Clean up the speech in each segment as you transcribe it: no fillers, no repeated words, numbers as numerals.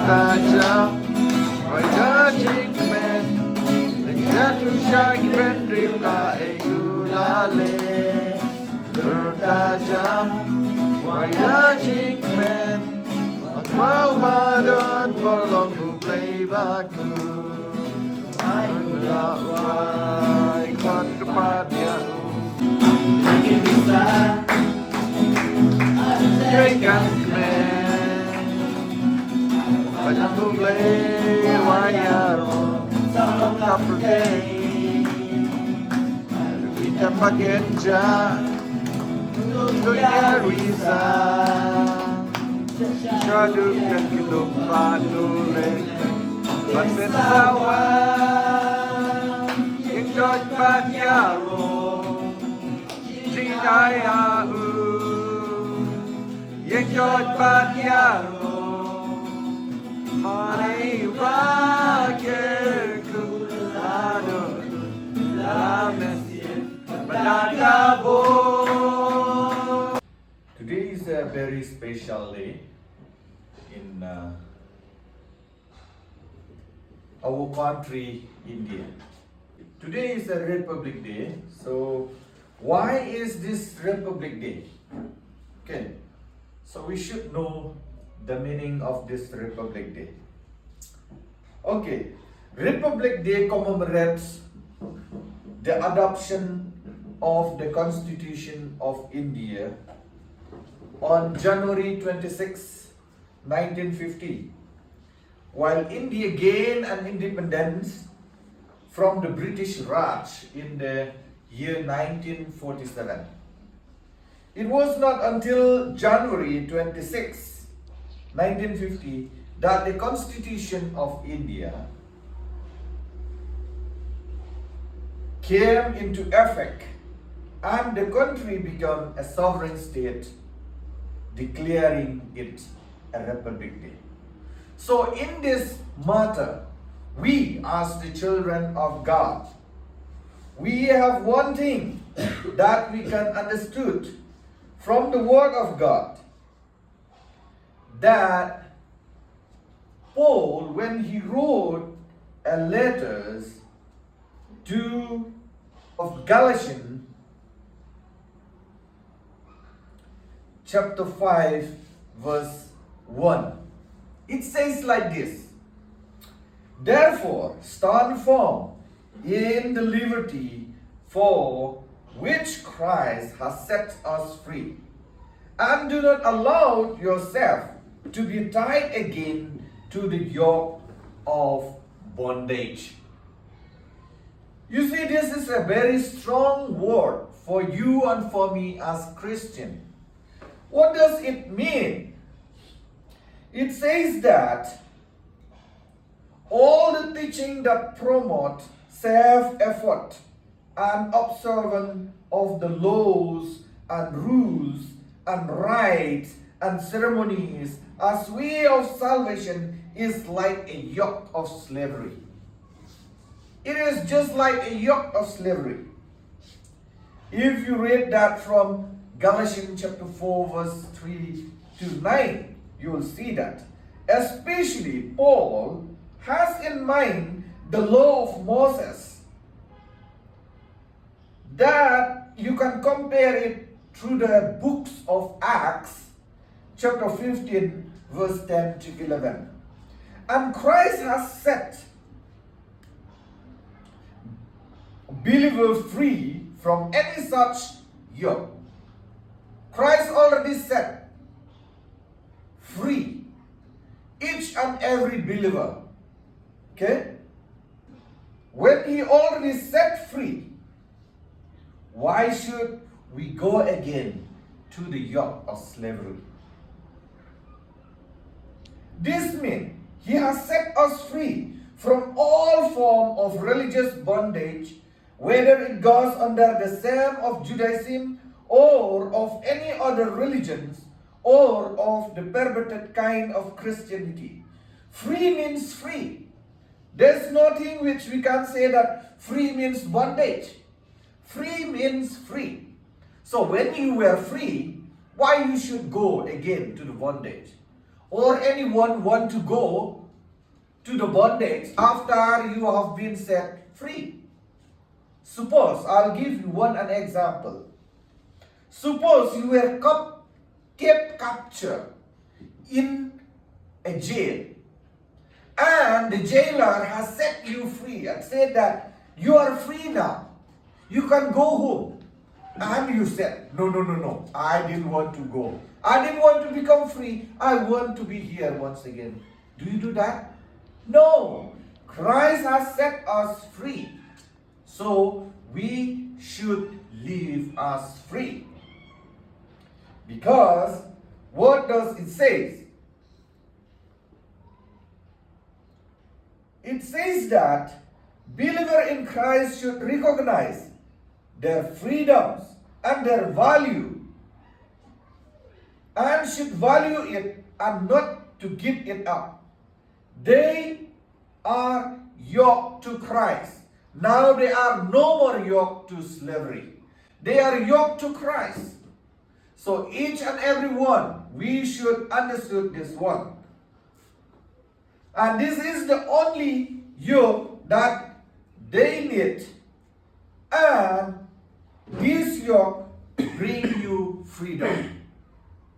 tajam, wajah men, jatuh syahid bendera gulale. Bertajam, wajah men, mau badan berlaku play baku. Wai kot kepadanya, Mungkin bisa berikan men, banyak play wayar, tak pergi. Kita pakai jah, dunia bisa. Syaduk dan kehidupan nulis Batin sawan Yang jodbat yaro Jidaya Yang jodbat yaro Mari rakirku Lado dalam nasib Menangkabur. Today is a very special day in our country, India. Today is a Republic Day. So, why is this Republic Day? Okay, so we should know the meaning of this Republic Day. Okay, Republic Day commemorates the adoption of the Constitution of India on January 26, 1950, while India gained an independence from the British Raj in the year 1947. It was not until January 26, 1950 that the Constitution of India came into effect and the country became a sovereign state, declaring it a Republic Day. So in this matter, we as the children of God, we have one thing that we can understood from the Word of God, that Paul, when he wrote a letters to of Galatians chapter 5 verse 1, it says like this: therefore stand firm in the liberty for which Christ has set us free, and do not allow yourself to be tied again to the yoke of bondage. You see, this is a very strong word for you and for me as Christian. What does it mean? It says that all the teaching that promote self-effort and observance of the laws and rules and rites and ceremonies as way of salvation is like a yoke of slavery. It is just like a yoke of slavery. If you read that from Galatians chapter 4 verse 3 to 9, you will see that. Especially Paul has in mind the law of Moses, that you can compare it through the books of Acts chapter 15 verse 10 to 11. And Christ has set believers free from any such yoke. Christ already set free each and every believer. Okay? When he already set free, why should we go again to the yoke of slavery? This means he has set us free from all form of religious bondage, whether it goes under the same of Judaism or of any other religions or of the perverted kind of Christianity. Free means free. There's nothing which we can say that free means bondage. Free means free. So when you were free, why you should go again to the bondage? or anyone want to go to the bondage after you have been set free. Suppose, I'll give you an example. Suppose you were kept captured in a jail, and the jailer has set you free and said that you are free now. You can go home. And you said, no, I didn't want to go. I didn't want to become free. I want to be here once again. Do you do that? No. Christ has set us free. So we should live as free. Because what does it say? It says that believer in Christ should recognize their freedoms and their value, and should value it and not to give it up. They are yoked to Christ. Now they are no more yoked to slavery. They are yoked to Christ. So each and every one, we should understand this one. And this is the only yoke that they need. And this yoke bring you freedom.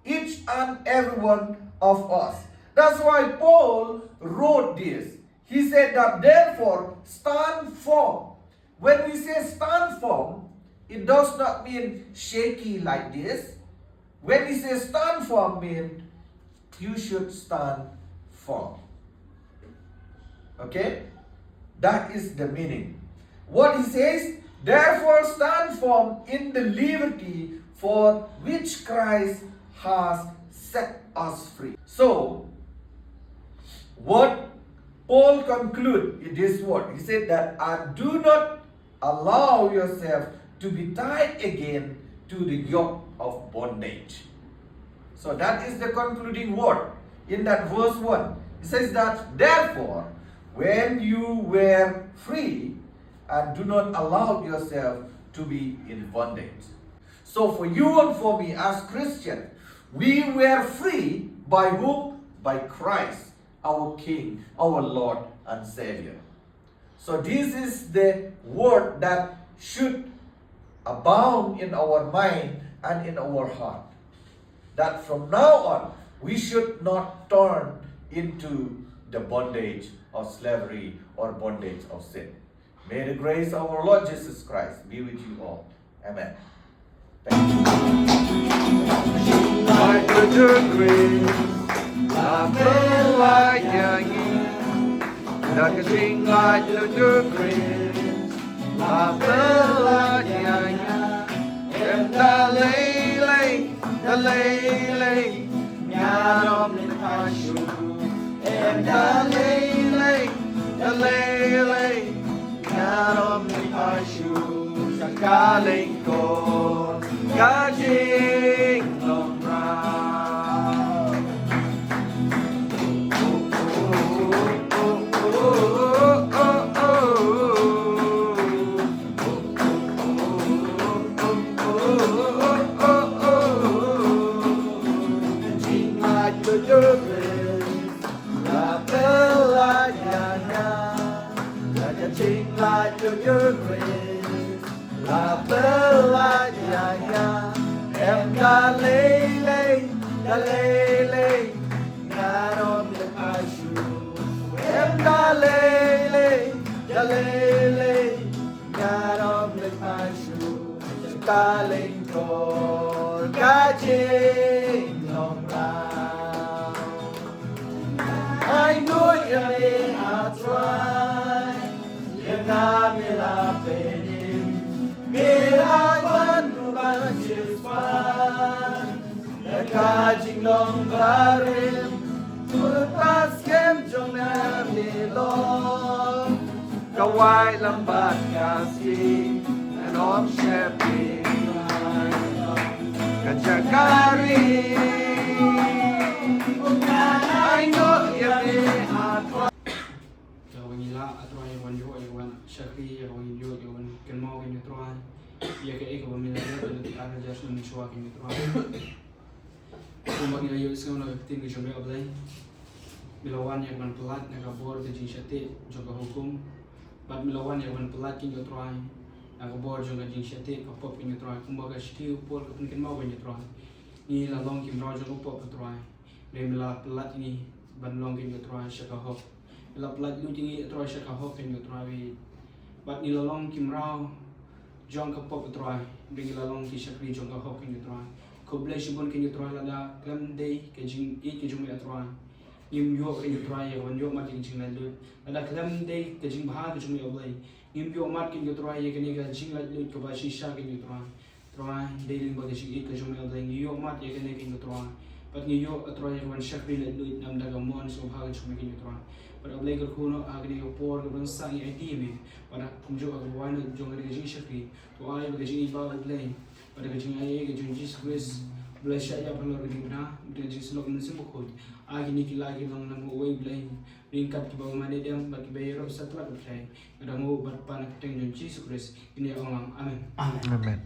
Each and every one of us. That's why Paul wrote this. He said that therefore stand firm. When we say stand firm, it does not mean shaky like this. When we say stand firm, mean you should stand firm. Okay? That is the meaning. What he says, therefore stand firm in the liberty for which Christ has set us free. So, what Paul concludes in this word, he said that, and do not allow yourself to be tied again to the yoke of bondage. So that is the concluding word in that verse 1. It says that, therefore, when you were free, and do not allow yourself to be in bondage. So for you and for me as Christians, we were free by whom? By Christ, our King, our Lord and Savior. So this is the word that should abound in our mind and in our heart. That from now on, we should not turn into the bondage of slavery or bondage of sin. May the grace of our Lord Jesus Christ be with you all. Amen. Thank you. Like the grace, I feel like young, like a sing like the grace, I feel like young, and the lay, God of the passion, and the lay, God of the passion, sa kaling ko, kajing long round. Like your grace, la bella ya, em da lele, God of the passion, em da lele, God of the passion, darling God, kajing long round. I know you may have tried. Mila penim, mila one bunches fun. The kajing long barim, tulpas kem jong nilong. Kawai lambat kasi, and om shepi, kajakari. I know you may have. Atau yang wanita yang syakri yang wanita yang kenal yang neutral, ia ke ekor pemilihan dan nanti ada jasman suara yang neutral. Kung bagi ayo sekarang nak tin ke jombe ablay. Milawan yang man pelat nak kabor ke jing syati juga hukum. Bad milawan yang man pelat kin try. Nak kabor juga jing syati kapop kin try. Kung baga syati upol ke kin mau kin try. Ni lalong kim raja upop try. Dia mila pelat ini ban long kin try syaka hop. Mila pelat lu tinggi try syaka hop kin try. Bad ni lalong kim rau jong kapop try. Dia lalong ki syakri jong hop kin try. Ko blai shibon kin try lada klam day ke jing ke jombe try. Im yo ke try ya wan yo mat jing lalu. Lada klam day ke jing bah ke jombe oblai. Im yo mat kin try ya ke ni ke jing lalu ke ba shisha kin try. Try day ling ba ke jing ke jombe oblai ni yo mat ya ke ni kin try. Pat ni yo try ya wan shakri lalu nam daga mon so bah ke jombe kin try. Pat oblai ke kuno agni ko por ke ban sa ni ID me. Pada kumjo ke wan jong ke jing shakri. To ai ba ke jing ba oblai. Pada kecing ayah kecing Jesus Christ belasya ya perlu berguna berjing selok mensim bukut agi ni lagi lang nama way belai ringkat ke bawah mana dia bagi bayar setelah berjaya ada mau berpanak dengan Jesus Christ ini orang amin. Amen.